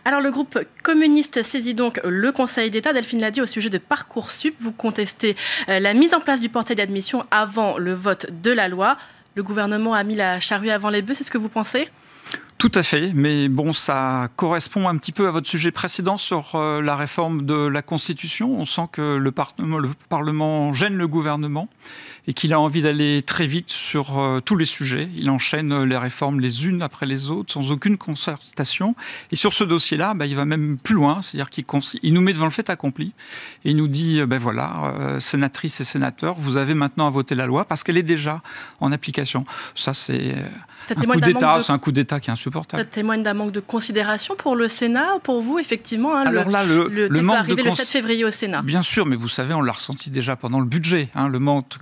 Alors le groupe communiste saisit donc le Conseil d'État. Delphine l'a dit au sujet de Parcoursup. Vous contestez la mise en place du portail d'admission avant le vote de la loi. Le gouvernement a mis la charrue avant les bœufs, c'est ce que vous pensez ? Tout à fait, mais bon, ça correspond un petit peu à votre sujet précédent sur la réforme de la Constitution. On sent que le Parlement gêne le gouvernement et qu'il a envie d'aller très vite sur tous les sujets. Il enchaîne les réformes les unes après les autres, sans aucune concertation. Et sur ce dossier-là, il va même plus loin, c'est-à-dire qu'il nous met devant le fait accompli. Et il nous dit, sénatrices et sénateurs, vous avez maintenant à voter la loi parce qu'elle est déjà en application. Ça, c'est un coup d'État qui est insupportable. Ça témoigne d'un manque de considération pour le Sénat, pour vous, effectivement. Alors là, le texte va arriver le 7 février au Sénat. Bien sûr, mais vous savez, on l'a ressenti déjà pendant le budget. Le manque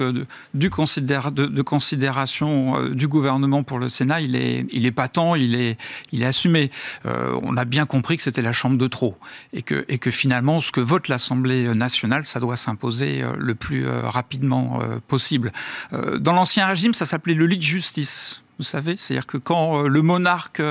de considération du gouvernement pour le Sénat, il est patent, il est assumé. On a bien compris que c'était la chambre de trop et que finalement, ce que vote l'Assemblée nationale, ça doit s'imposer le plus rapidement possible. Dans l'Ancien Régime, ça s'appelait le lit de justice. Vous savez, c'est-à-dire que quand le monarque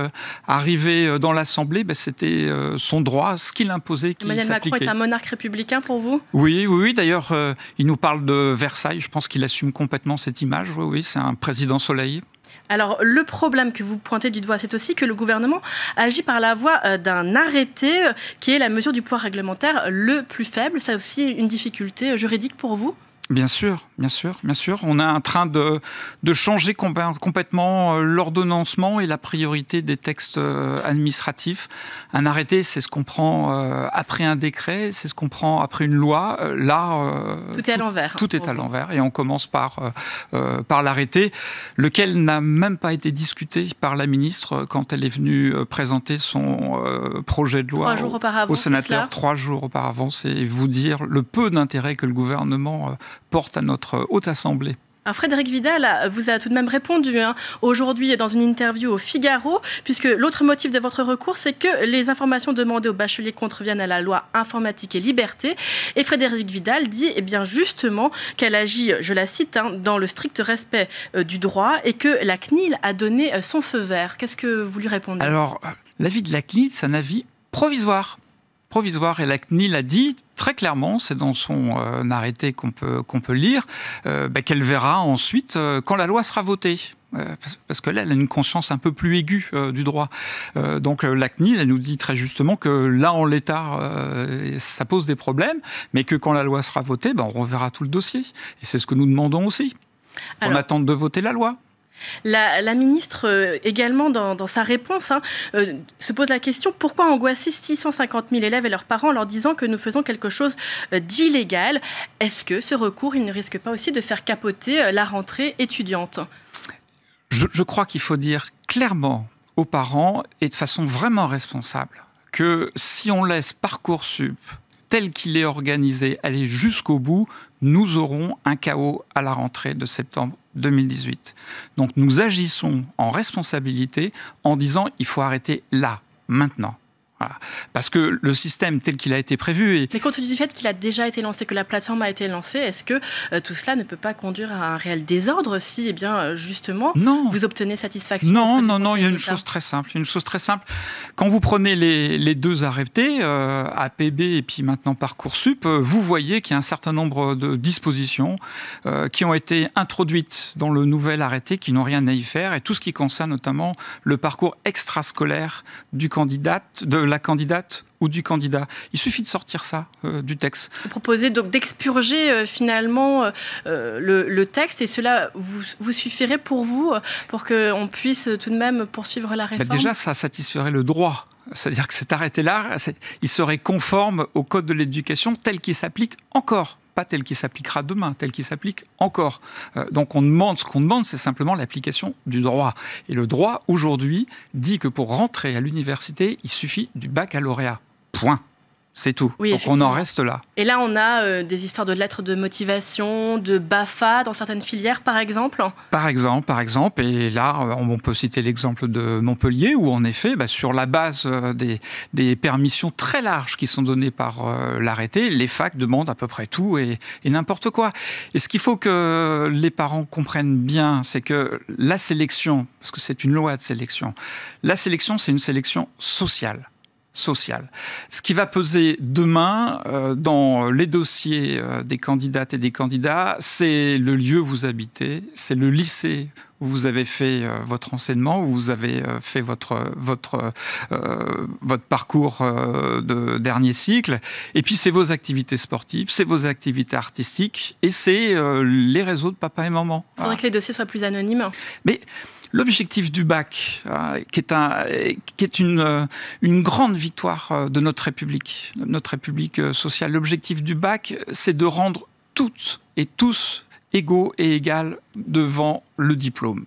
arrivait dans l'Assemblée, c'était son droit, ce qu'il imposait, qui s'appliquait. Emmanuel Macron est un monarque républicain pour vous ? Oui. D'ailleurs, il nous parle de Versailles. Je pense qu'il assume complètement cette image. Oui, c'est un président soleil. Alors, le problème que vous pointez du doigt, c'est aussi que le gouvernement agit par la voie d'un arrêté qui est la mesure du pouvoir réglementaire le plus faible. C'est aussi une difficulté juridique pour vous ? Bien sûr. On est en train de changer complètement l'ordonnancement et la priorité des textes administratifs. Un arrêté, c'est ce qu'on prend après un décret, c'est ce qu'on prend après une loi. Tout est à l'envers. Tout est à l'envers et on commence par l'arrêté, lequel n'a même pas été discuté par la ministre quand elle est venue présenter son projet de loi au sénateur. 3 jours auparavant, c'est vous dire le peu d'intérêt que le gouvernement porte à notre Haute Assemblée. Alors Frédérique Vidal vous a tout de même répondu aujourd'hui dans une interview au Figaro, puisque l'autre motif de votre recours, c'est que les informations demandées aux bacheliers contreviennent à la loi informatique et liberté. Et Frédérique Vidal dit justement qu'elle agit, je la cite, dans le strict respect du droit et que la CNIL a donné son feu vert. Qu'est-ce que vous lui répondez ? Alors, l'avis de la CNIL, c'est un avis provisoire. Et la CNIL a dit très clairement, c'est dans son arrêté qu'on peut lire, qu'elle verra ensuite quand la loi sera votée. Parce que là, elle a une conscience un peu plus aiguë du droit. Donc la CNIL, elle nous dit très justement que là, en l'état, ça pose des problèmes, mais que quand la loi sera votée, on reverra tout le dossier. Et c'est ce que nous demandons aussi. On attend de voter la loi. La ministre, également, dans sa réponse, se pose la question: pourquoi angoisser 650 000 élèves et leurs parents en leur disant que nous faisons quelque chose d'illégal ? Est-ce que ce recours, il ne risque pas aussi de faire capoter la rentrée étudiante ? Je crois qu'il faut dire clairement aux parents, et de façon vraiment responsable, que si on laisse Parcoursup tel qu'il est organisé aller jusqu'au bout, nous aurons un chaos à la rentrée de septembre 2018. Donc nous agissons en responsabilité en disant il faut arrêter là, maintenant. Voilà. Parce que le système tel qu'il a été prévu... Mais compte tenu du fait qu'il a déjà été lancé, que la plateforme a été lancée, est-ce que tout cela ne peut pas conduire à un réel désordre si, justement, vous obtenez satisfaction? Non, il y a une chose très simple. Quand vous prenez les deux arrêtés, APB et puis maintenant Parcoursup, vous voyez qu'il y a un certain nombre de dispositions qui ont été introduites dans le nouvel arrêté, qui n'ont rien à y faire, et tout ce qui concerne notamment le parcours extrascolaire de la candidate ou du candidat. Il suffit de sortir ça du texte. Vous proposez donc d'expurger finalement le texte, et cela vous suffirait pour vous, pour qu'on puisse tout de même poursuivre la réforme? Déjà, ça satisferait le droit. C'est-à-dire que cet arrêté-là, il serait conforme au Code de l'éducation tel qu'il s'applique encore. Pas tel qu'il s'appliquera demain, tel qu'il s'applique encore. Donc ce qu'on demande, c'est simplement l'application du droit. Et le droit, aujourd'hui, dit que pour rentrer à l'université, il suffit du baccalauréat. Point. C'est tout. Oui, donc on en reste là. Et là, on a des histoires de lettres de motivation, de BAFA dans certaines filières, par exemple. Par exemple. Et là, on peut citer l'exemple de Montpellier, où en effet, sur la base des permissions très larges qui sont données par l'arrêté, les facs demandent à peu près tout et n'importe quoi. Et ce qu'il faut que les parents comprennent bien, c'est que la sélection, parce que c'est une loi de sélection, la sélection, c'est une sélection sociale. sociale. Ce qui va peser demain dans les dossiers des candidates et des candidats, c'est le lieu où vous habitez, c'est le lycée où vous avez fait votre enseignement, où vous avez fait votre parcours de dernier cycle, et puis c'est vos activités sportives, c'est vos activités artistiques, et c'est les réseaux de papa et maman. Il faudrait que les dossiers soient plus anonymes. Mais l'objectif du bac, qui est une grande victoire de notre République sociale, l'objectif du bac, c'est de rendre toutes et tous égaux et égales devant le diplôme.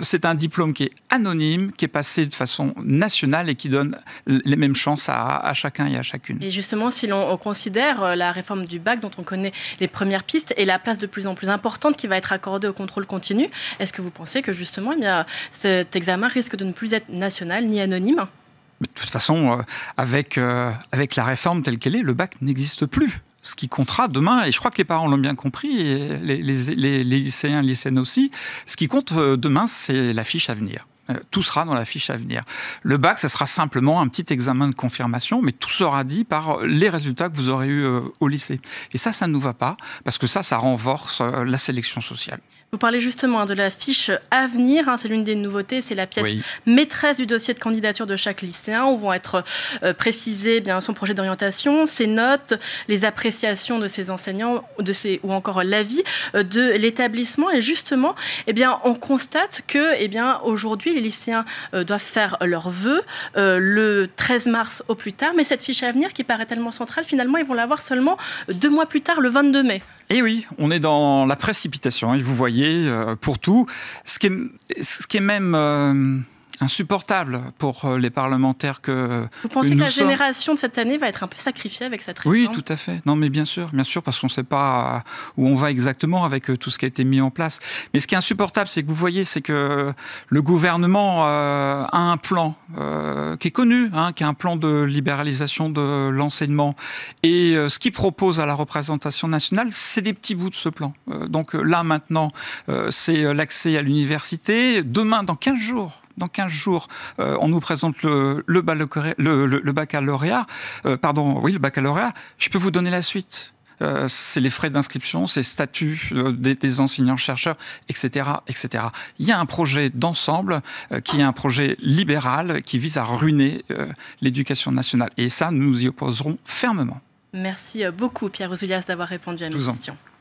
C'est un diplôme qui est anonyme, qui est passé de façon nationale et qui donne les mêmes chances à chacun et à chacune. Et justement, si l'on considère la réforme du bac, dont on connaît les premières pistes, et la place de plus en plus importante qui va être accordée au contrôle continu, est-ce que vous pensez que justement, cet examen risque de ne plus être national ni anonyme ? De toute façon, avec la réforme telle qu'elle est, le bac n'existe plus. Ce qui comptera demain, et je crois que les parents l'ont bien compris, et les lycéens et les lycéennes aussi, ce qui compte demain, c'est la fiche à venir. Tout sera dans la fiche à venir. Le bac, ce sera simplement un petit examen de confirmation, mais tout sera dit par les résultats que vous aurez eus au lycée. Et ça ne nous va pas, parce que ça renforce la sélection sociale. Vous parlez justement de la fiche à venir, c'est l'une des nouveautés, c'est la pièce maîtresse du dossier de candidature de chaque lycéen, où vont être précisés son projet d'orientation, ses notes, les appréciations de ses enseignants, ou encore l'avis de l'établissement. Et justement, on constate que aujourd'hui, les lycéens doivent faire leurs vœux le 13 mars au plus tard, mais cette fiche à venir qui paraît tellement centrale, finalement, ils vont l'avoir seulement 2 mois plus tard, le 22 mai. Et oui, on est dans la précipitation, et vous voyez, pour tout, ce qui est même insupportable pour les parlementaires que vous pensez que la génération de cette année va être un peu sacrifiée avec cette réforme ? Oui, tout à fait. Non, mais bien sûr, parce qu'on ne sait pas où on va exactement avec tout ce qui a été mis en place. Mais ce qui est insupportable, c'est que vous voyez, c'est que le gouvernement a un plan qui est connu, qui est un plan de libéralisation de l'enseignement. Et ce qu'il propose à la représentation nationale, c'est des petits bouts de ce plan. Donc là, maintenant, c'est l'accès à l'université. Demain, dans 15 jours, on nous présente le baccalauréat. Le baccalauréat. Je peux vous donner la suite. C'est les frais d'inscription, c'est le statut des enseignants-chercheurs, etc., etc. Il y a un projet d'ensemble qui est un projet libéral qui vise à ruiner l'éducation nationale. Et ça, nous nous y opposerons fermement. Merci beaucoup, Pierre Ouzoulias, d'avoir répondu à mes questions.